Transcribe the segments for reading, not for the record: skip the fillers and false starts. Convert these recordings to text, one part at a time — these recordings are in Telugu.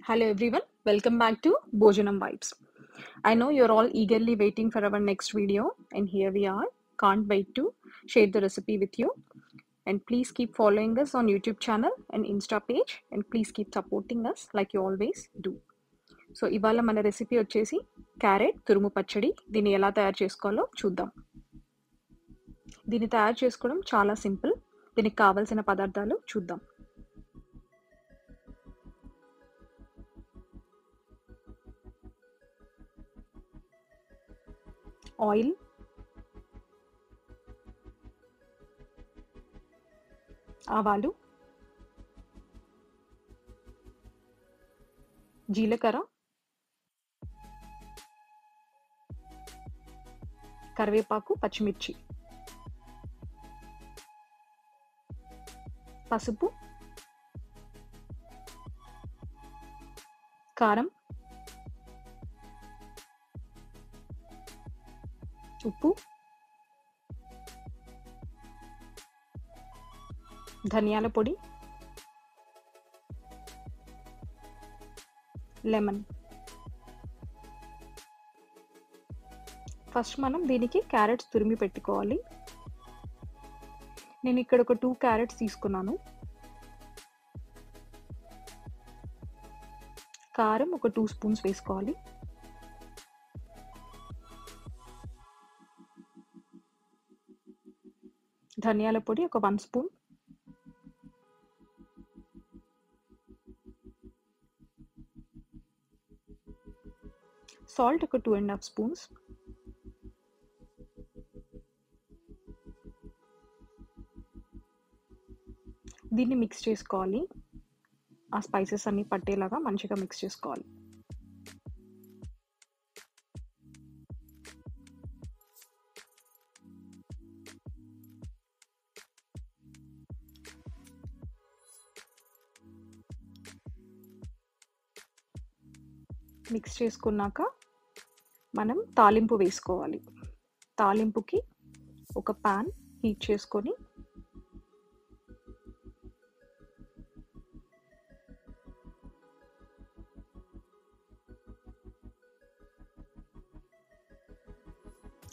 Hello everyone, welcome back to Bojanam Vibes. I know you're all eagerly waiting for our next video, and here we are. Can't wait to share the recipe with you. And please keep following us on YouTube channel and Insta page, and please keep supporting us like you always do. So ఇవాళ మన రెసిపీ వచ్చేసి క్యారెట్ తురుము పచ్చడి. దీన్ని ఎలా తయారు చేసుకోవాలో చూద్దాం. దీన్ని తయారు చేసుకోవడం చాలా సింపుల్. దీనికి కావాల్సిన పదార్థాలు చూద్దాం. ఆయిల్, ఆవాలు, జీలకర్ర, కరివేపాకు, పచ్చిమిర్చి, పసుపు, కారం, ఉప్పు, ధనియాల పొడి, లెమన్. ఫస్ట్ మనం దీనికి క్యారెట్స్ తురిమి పెట్టుకోవాలి. నేను ఇక్కడ ఒక 2 క్యారెట్స్ తీసుకున్నాను. కారం ఒక 2 స్పూన్స్ వేసుకోవాలి. ధనియాల పొడి ఒక 1 స్పూన్. సాల్ట్ ఒక 2.5 స్పూన్స్. దీన్ని మిక్స్ చేసుకోవాలి. ఆ స్పైసెస్ అన్ని పట్టేలాగా మంచిగా మిక్స్ చేసుకోవాలి. మిక్స్ చేసుకున్నాక మనం తాలింపు వేసుకోవాలి. తాలింపుకి ఒక పాన్ హీట్ చేసుకొని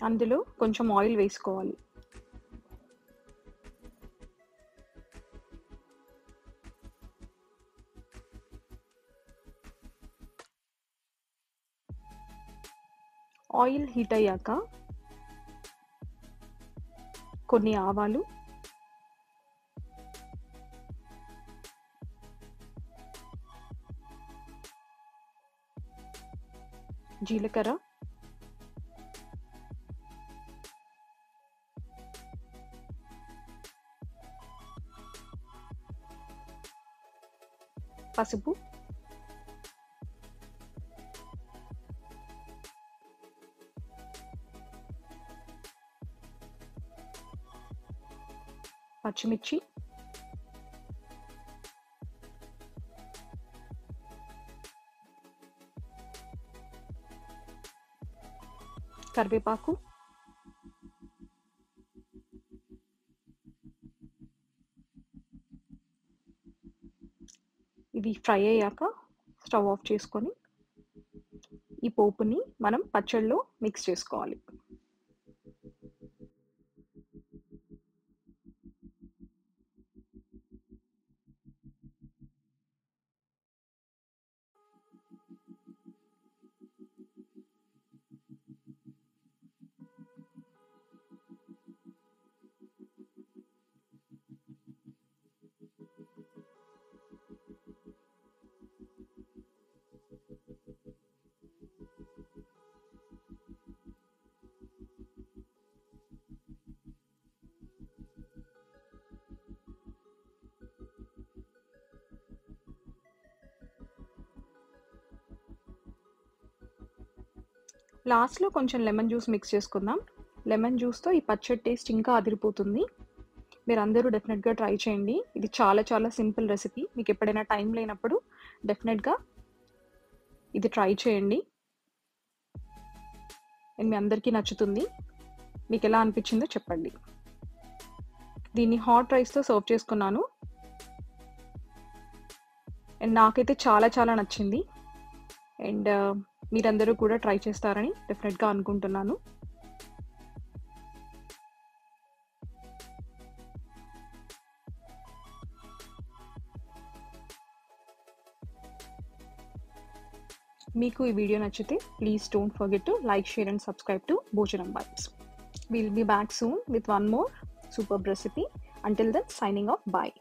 అందులో కొంచెం ఆయిల్ వేసుకోవాలి. ఆయిల్ హీట్ అయ్యాక కొన్ని ఆవాలు, జీలకర్ర, పసుపు, పచ్చిమిర్చి, కరివేపాకు, ఇవి ఫ్రై అయ్యాక స్టవ్ ఆఫ్ చేసుకొని ఈ పోపుని మనం పచ్చడిలో మిక్స్ చేసుకోవాలి. లాస్ట్లో కొంచెం లెమన్ జ్యూస్ మిక్స్ చేసుకుందాం. లెమన్ జ్యూస్తో ఈ పచ్చడి టేస్ట్ ఇంకా అదిరిపోతుంది. మీరు అందరూ డెఫినెట్గా ట్రై చేయండి. ఇది చాలా చాలా సింపుల్ రెసిపీ. మీకు ఎప్పుడైనా టైం లేనప్పుడు డెఫినెట్గా ఇది ట్రై చేయండి. మీ అందరికీ నచ్చుతుంది. మీకు ఎలా అనిపించిందో చెప్పండి. దీన్ని హాట్ రైస్తో సర్వ్ చేసుకున్నాను. అండ్ నాకైతే చాలా నచ్చింది. అండ్ మీరందరూ కూడా ట్రై చేస్తారని డెఫినెట్గా అనుకుంటున్నాను. మీకు ఈ వీడియో నచ్చితే please don't forget to like, share and subscribe to Bhojanam Vibes. We'll be back soon with one more superb recipe. Until then, signing off. Bye.